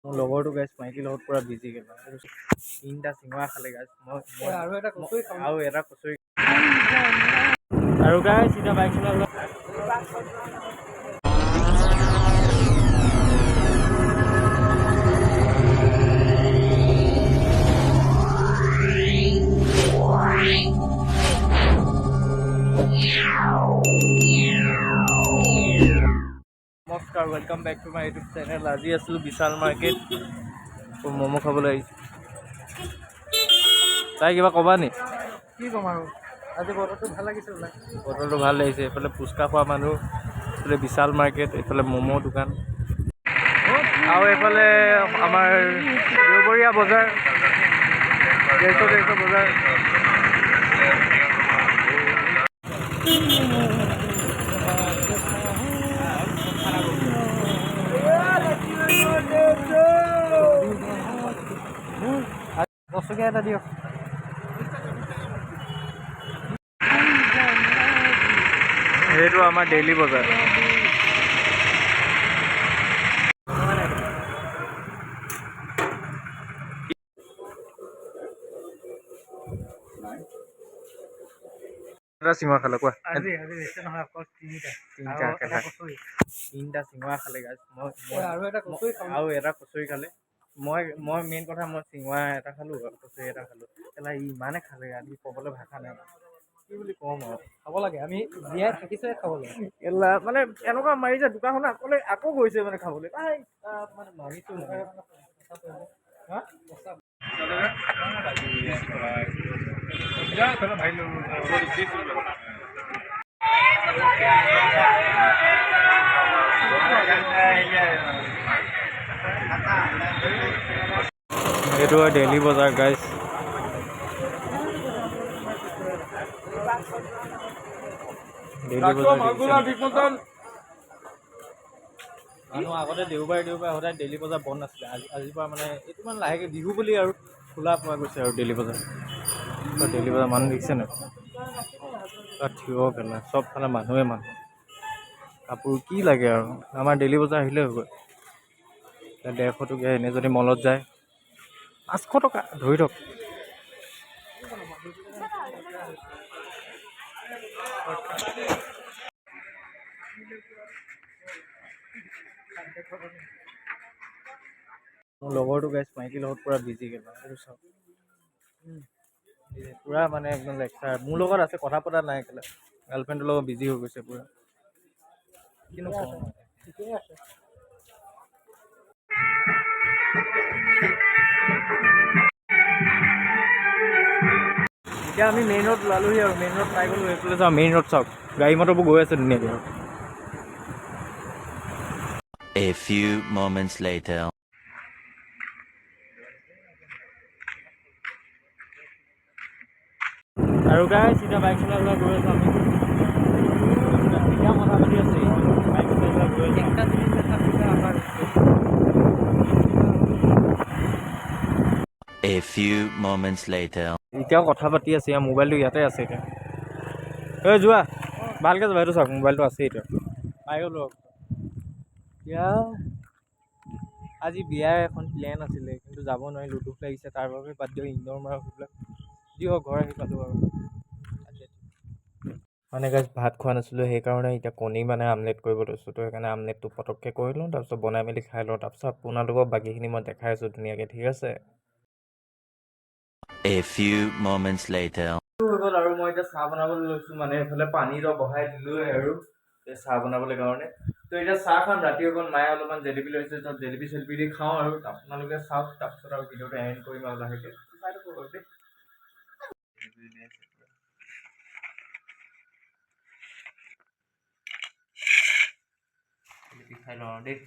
মোৰ লগৰটো গাইছ মাইকীৰ লগত পুৰা বিজি গেলা তিনিটা চিঙৰা খালে গাইছ মই আৰু এটা কচুৰি আৰু গাইছ এতিয়া বাইক চলালে নমস্কাৰ welcome back to my YouTube channel. আজি আছিলোঁ বিশাল মাৰ্কেট ম'ম' খাবলৈ আহিছোঁ। তাই কিবা ক'বা নি? কি ক'ম আৰু আজি বতৰটো ভাল লাগিছে ওলাই। বতৰটো ভাল লাগিছে। এইফালে ফুচকা খোৱা মানুহ, এইফালে বিশাল মাৰ্কেট, এইফালে ম'ম' দোকান আৰু এইফালে আমাৰ দেওবৰীয়া বজাৰ বজাৰ। বস্তুকে এটা দিয়ক। সেইটো আমাৰ ডেইলি বজাৰ। চিঙৰা খালে কোৱা? তিনিটা চিঙৰা খালে গাইছ আৰু এটা কচুৰি খালে। মই মেইন কথা মই চিঙৰা এটা খালোঁ আৰু কচুৰি এটা খালোঁ। কেলা ইমানে খালে আজি ক'বলৈ ভাষা নাই। কি বুলি ক'ম আৰু খাব লাগে, আমি জীয়াই থাকিছে খাব লাগে। কেলা মানে এনেকুৱা মাৰিছে দোকানখনে আকৌ গৈছে মানে খাবলৈ মানে মাৰিছোঁ এইটো হয় ডেইলি বজাৰ গাইছ। মানুহ আগতে দেওবাৰে সদায় ডেইলি বজাৰ বন্ধ নাছিলে। আজিৰ পৰা মানে এইটো মানে লাহেকৈ বিহু বুলি আৰু খোলা পোৱা গৈছে আৰু ডেইলি বজাৰ মানুহ দেখিছে নাই? তাত থিয় কেলা চবফালে মানুহ কাপোৰ কি লাগে আৰু আমাৰ ডেইলি বজাৰ আহিলে হৈ গ'ল। 150 টকীয়া এনে যদি মলত যায় 500 টকা ধৰি থক। মোৰ লগৰটো গাইছ মাইকীৰ লগত পুৰা বিজি গেলা পুৰা মানে একদম লেকচাৰ। মোৰ লগত আছে কথা পতা নাই কেলা গাৰ্লফ্ৰেণ্ডৰ লগত বিজি হৈ গৈছে পুৰা। কিনো ক'ম ঠিকেই আছে। এতিয়া আমি মেইন ৰোড ওলালোহি আৰু মেইন ৰোড পাই গ'লোঁ। এইফালে চাওক মেইন ৰোড চাওক, গাড়ী মটৰবোৰ গৈ আছে ধুনীয়াকৈ। A few moments later. আৰু গাইছ এতিয়া বাইক চলাই গৈ আছোঁ আমি। এতিয়া কথা পাতি আছে বাইক চলাই গৈ আছোঁ। A few moments later. এতিয়াও কথা পাতি আছে, ইয়াৰ মোবাইলটো ইয়াতে আছে এতিয়া। যোৱা ভালকৈ যাবা, এইটো চাওক মোবাইলটো আছে এতিয়া পাই গ'লোঁ। এতিয়া আজি বিয়াৰ এখন প্লেন আছিলে কিন্তু যাব নোৱাৰিলোঁ, দুখ লাগিছে তাৰ বাবে। বাদ দিয়ক ইগনৰ মাৰা সেইবিলাক দিয়ক, ঘৰ আহি পালোঁ আৰু মানে গাইছ ভাত খোৱা নাছিলোঁ সেইকাৰণে এতিয়া কণী মানে আমলেট কৰিব লৈছোঁ। তো সেইকাৰণে আমলেটটো পটককৈ কৰি লওঁ, তাৰপিছত বনাই মেলি খাই লওঁ। তাৰপিছত আপোনালোকক বাকীখিনি মই দেখাই আছোঁ ধুনীয়াকৈ, ঠিক আছে? A few moments later. হৈ গ'ল আৰু মই এতিয়া চাহ বনাবলৈ লৈছোঁ। মানে এইফালে পানীটো বহাই দিলোঁৱে আৰু চাহ বনাবলৈ কাৰণে। তো এতিয়া চাহ খাম, ৰাতি অকণ মায়ে অলপমান জেলেপি লৈছে, তাত জেলেপি চেলেপি দি খাওঁ আৰু আপোনালোকে চাওক। তাৰপিছত আৰু ভিডিঅ'টো এণ্ড কৰিম আৰু লাহেকৈ চাই থাকক আৰু দেই। খাই লওঁ আৰু দেই।